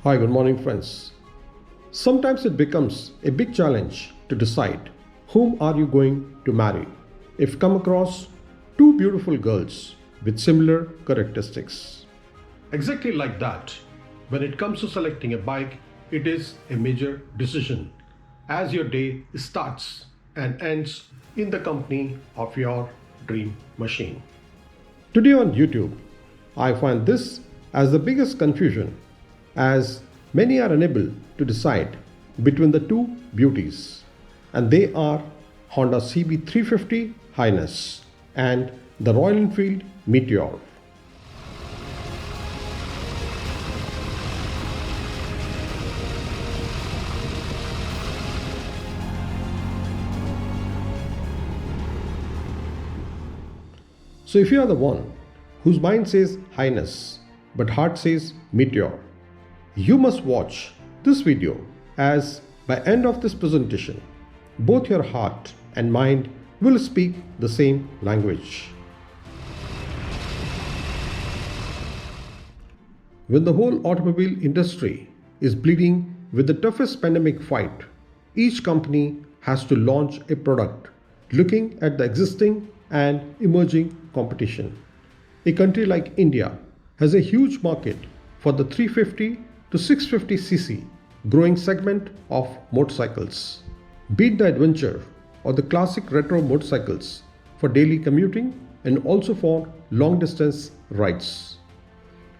Hi, good morning, friends. Sometimes it becomes a big challenge to decide whom are you going to marry if come across two beautiful girls with similar characteristics. Exactly like that, when it comes to selecting a bike, it is a major decision as your day starts and ends in the company of your dream machine. Today on YouTube, I find this as the biggest confusion as many are unable to decide between the two beauties, and they are Honda CB350 Highness and the Royal Enfield Meteor. So, if you are the one whose mind says Highness but heart says Meteor, you must watch this video as by end of this presentation, both your heart and mind will speak the same language. When the whole automobile industry is bleeding with the toughest pandemic fight, each company has to launch a product looking at the existing and emerging competition. A country like India has a huge market for the 350 to 650cc growing segment of motorcycles. Beat the adventure or the classic retro motorcycles for daily commuting and also for long distance rides.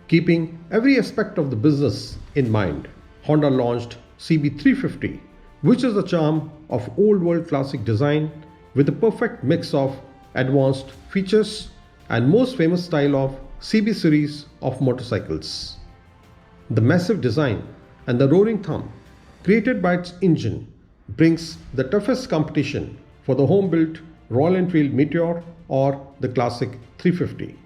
Keeping every aspect of the business in mind, Honda launched CB350, which is the charm of old world classic design with a perfect mix of advanced features and most famous style of CB series of motorcycles. The massive design and the roaring thumb created by its engine brings the toughest competition for the home-built Royal Enfield Meteor or the classic 350.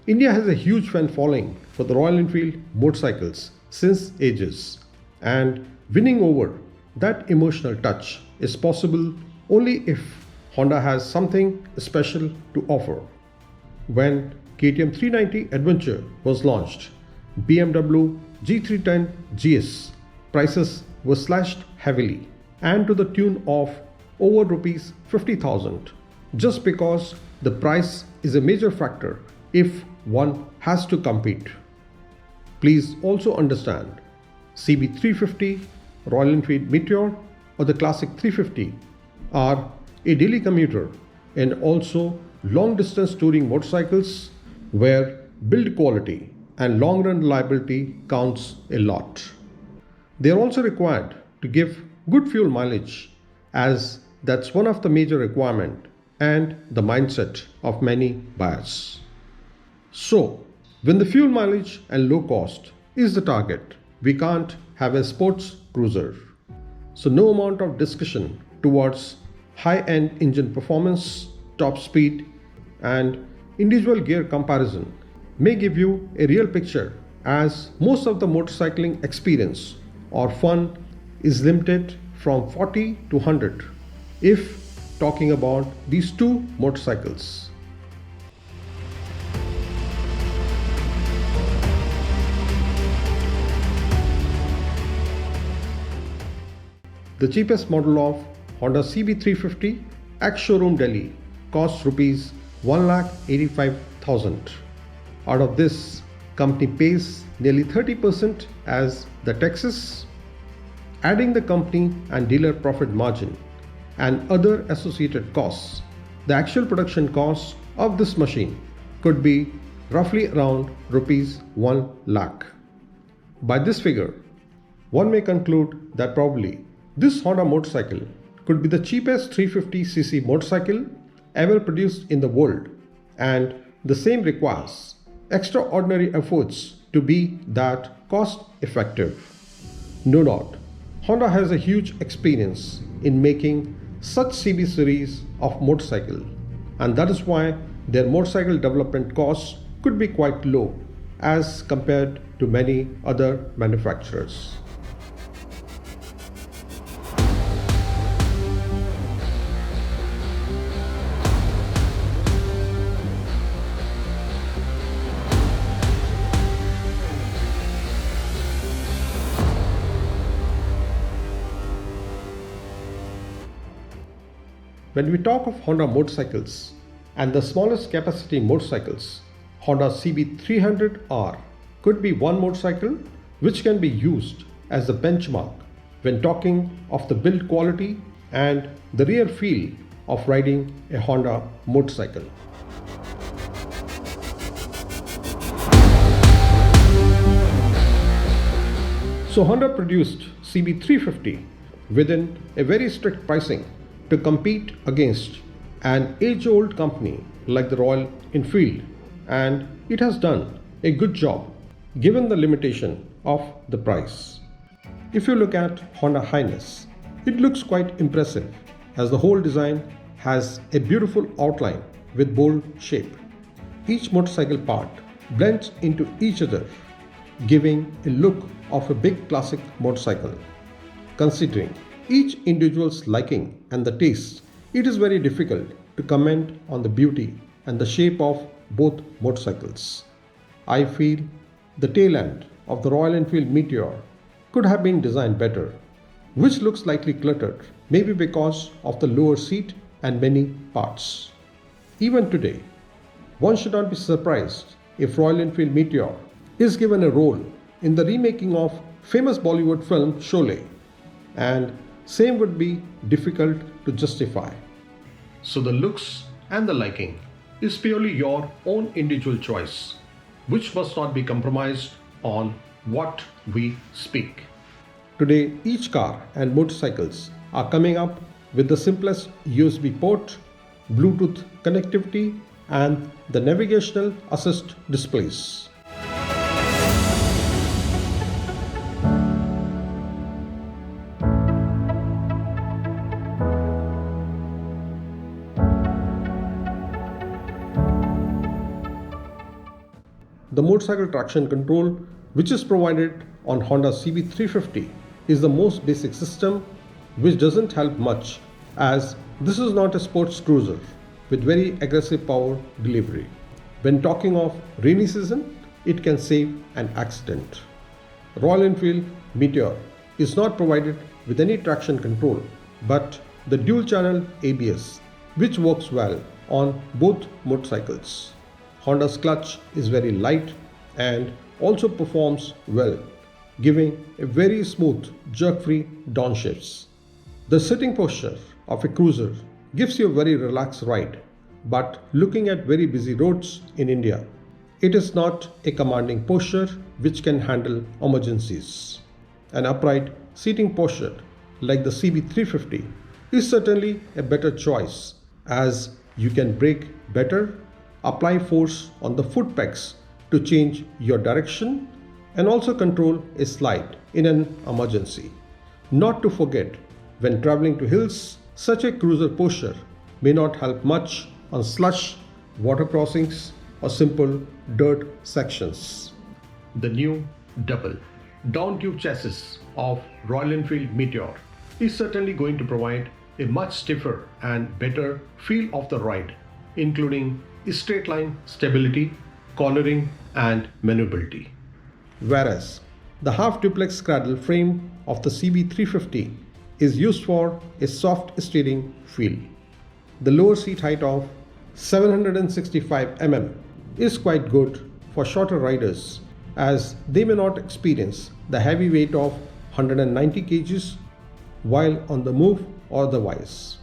India has a huge fan following for the Royal Enfield motorcycles since ages, and winning over that emotional touch is possible only if Honda has something special to offer. When KTM 390 Adventure was launched, BMW G310 GS prices were slashed heavily and to the tune of over rupees 50,000 just because the price is a major factor if one has to compete. Please also understand CB350, Royal Enfield Meteor or the Classic 350 are a daily commuter and also long distance touring motorcycles where build quality and long run reliability counts a lot. They are also required to give good fuel mileage as that's one of the major requirement and the mindset of many buyers. So, when the fuel mileage and low cost is the target, we can't have a sports cruiser. So no amount of discussion towards high-end engine performance, top speed and individual gear comparison may give you a real picture as most of the motorcycling experience or fun is limited from 40 to 100 if talking about these two motorcycles. The cheapest model of Honda CB350 at showroom Delhi costs rupees 1,85,000. Out of this, company pays nearly 30% as the taxes. Adding the company and dealer profit margin and other associated costs, the actual production cost of this machine could be roughly around rupees 1 lakh. By this figure, one may conclude that probably this Honda motorcycle could be the cheapest 350cc motorcycle ever produced in the world, and the same requires extraordinary efforts to be that cost effective. No doubt, Honda has a huge experience in making such CB series of motorcycle, and that is why their motorcycle development costs could be quite low as compared to many other manufacturers. When we talk of Honda motorcycles and the smallest capacity motorcycles, Honda CB300R could be one motorcycle which can be used as the benchmark when talking of the build quality and the rear feel of riding a Honda motorcycle. So Honda produced CB350 within a very strict pricing to compete against an age-old company like the Royal Enfield, and it has done a good job given the limitation of the price. If you look at Honda Highness, it looks quite impressive as the whole design has a beautiful outline with bold shape. Each motorcycle part blends into each other, giving a look of a big classic motorcycle. Considering each individual's liking and the taste, it is very difficult to comment on the beauty and the shape of both motorcycles. I feel the tail end of the Royal Enfield Meteor could have been designed better, which looks slightly cluttered, maybe because of the lower seat and many parts. Even today, one should not be surprised if Royal Enfield Meteor is given a role in the remaking of famous Bollywood film Sholay, and same would be difficult to justify. So the looks and the liking is purely your own individual choice, which must not be compromised on what we speak. Today, each car and motorcycles are coming up with the simplest USB port, Bluetooth connectivity, and the navigational assist displays. The motorcycle traction control, which is provided on Honda CB350, is the most basic system, which doesn't help much as this is not a sports cruiser with very aggressive power delivery. When talking of rainy season, it can save an accident. Royal Enfield Meteor is not provided with any traction control but the dual channel ABS, which works well on both motorcycles. Honda's clutch is very light and also performs well, giving a very smooth jerk-free downshifts. The sitting posture of a cruiser gives you a very relaxed ride, but looking at very busy roads in India, it is not a commanding posture which can handle emergencies. An upright seating posture like the CB350 is certainly a better choice as you can brake better, apply force on the foot pegs to change your direction, and also control a slide in an emergency. Not to forget, when traveling to hills, such a cruiser posture may not help much on slush, water crossings, or simple dirt sections. The new double down tube chassis of Royal Enfield Meteor is certainly going to provide a much stiffer and better feel of the ride, including straight line stability, cornering, and maneuverability. Whereas the half duplex cradle frame of the CB350 is used for a soft steering feel. The lower seat height of 765 mm is quite good for shorter riders as they may not experience the heavy weight of 190 kgs while on the move or otherwise.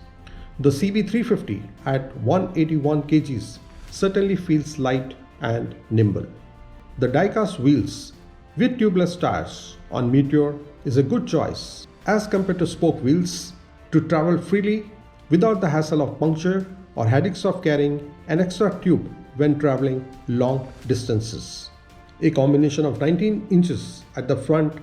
The CB350 at 181 kgs certainly feels light and nimble. The die-cast wheels with tubeless tires on Meteor is a good choice as compared to spoke wheels to travel freely without the hassle of puncture or headaches of carrying an extra tube when traveling long distances. A combination of 19 inches at the front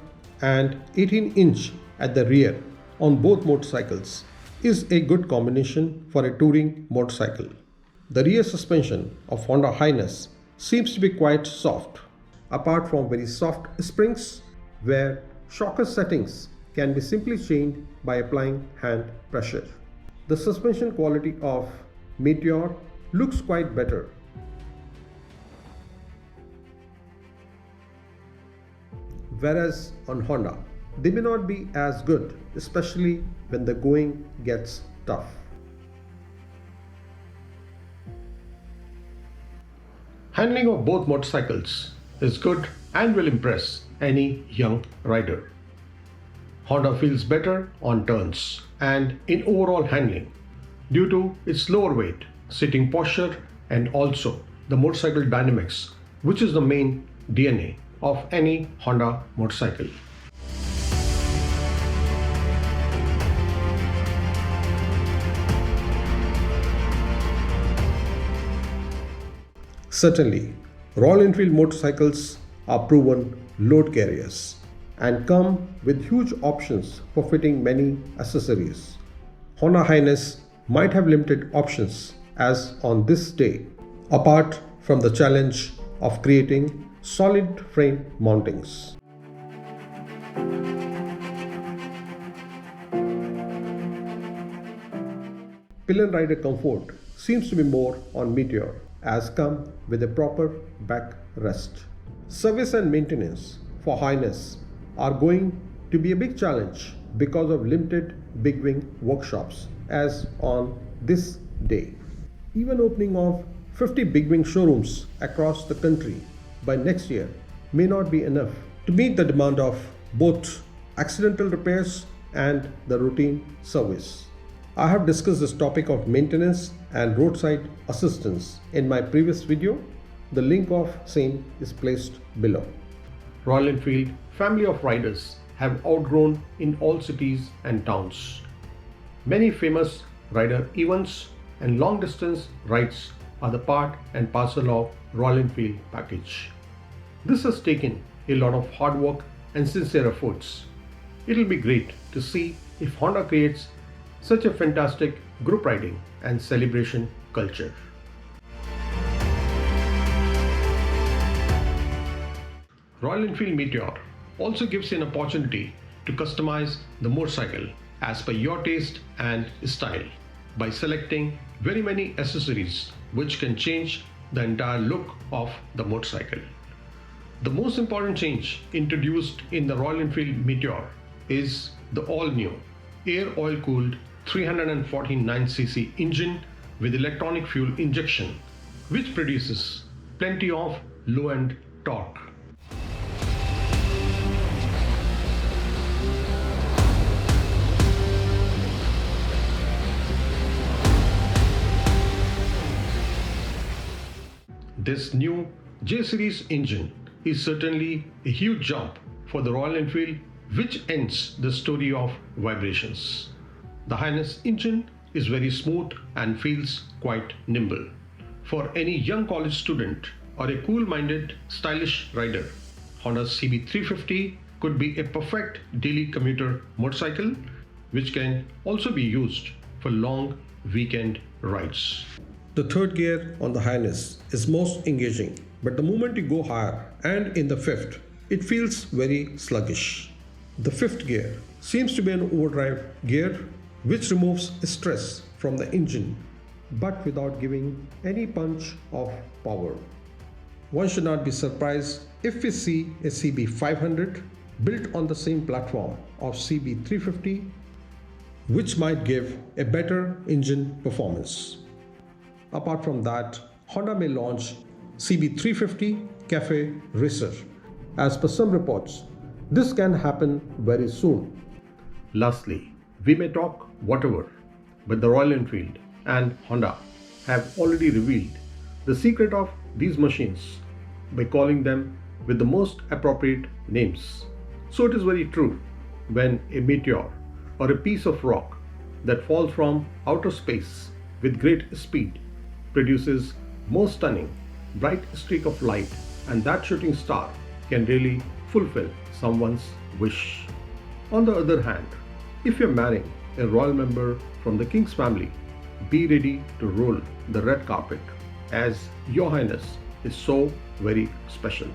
and 18 inch at the rear on both motorcycles is a good combination for a touring motorcycle. The rear suspension of Honda Highness seems to be quite soft, apart from very soft springs where shocker settings can be simply changed by applying hand pressure. The suspension quality of Meteor looks quite better. Whereas on Honda, they may not be as good, especially when the going gets tough. Handling of both motorcycles is good and will impress any young rider. Honda feels better on turns and in overall handling due to its lower weight, sitting posture, and also the motorcycle dynamics, which is the main DNA of any Honda motorcycle. Certainly, Royal Enfield motorcycles are proven load carriers and come with huge options for fitting many accessories. Honda Highness might have limited options as on this day, apart from the challenge of creating solid frame mountings. Pillion rider comfort seems to be more on Meteor as come with a proper back rest. Service and maintenance for Highness are going to be a big challenge because of limited big wing workshops as on this day. Even opening of 50 big wing showrooms across the country by next year may not be enough to meet the demand of both accidental repairs and the routine service. I have discussed this topic of maintenance and roadside assistance in my previous video. The link of same is placed below. Royal Enfield family of riders have outgrown in all cities and towns. Many famous rider events and long distance rides are the part and parcel of Royal Enfield package. This has taken a lot of hard work and sincere efforts. It will be great to see if Honda creates such a fantastic group riding and celebration culture. Royal Enfield Meteor also gives you an opportunity to customize the motorcycle as per your taste and style by selecting very many accessories which can change the entire look of the motorcycle. The most important change introduced in the Royal Enfield Meteor is the all-new air oil-cooled 349cc engine with electronic fuel injection, which produces plenty of low-end torque. This new J-Series engine is certainly a huge jump for the Royal Enfield, which ends the story of vibrations. The Highness engine is very smooth and feels quite nimble. For any young college student or a cool-minded, stylish rider, Honda's CB350 could be a perfect daily commuter motorcycle, which can also be used for long weekend rides. The third gear on the Highness is most engaging, but the moment you go higher and in the fifth, it feels very sluggish. The fifth gear seems to be an overdrive gear which removes stress from the engine but without giving any punch of power. One should not be surprised if we see a CB500 built on the same platform of CB350, which might give a better engine performance. Apart from that, Honda may launch CB350 Cafe Racer. As per some reports, this can happen very soon. Lastly, we may talk whatever, but the Royal Enfield and Honda have already revealed the secret of these machines by calling them with the most appropriate names. So it is very true when a meteor or a piece of rock that falls from outer space with great speed produces most stunning bright streak of light, and that shooting star can really fulfill someone's wish. On the other hand, if you're marrying a royal member from the king's family, be ready to roll the red carpet, as Your Highness is so very special.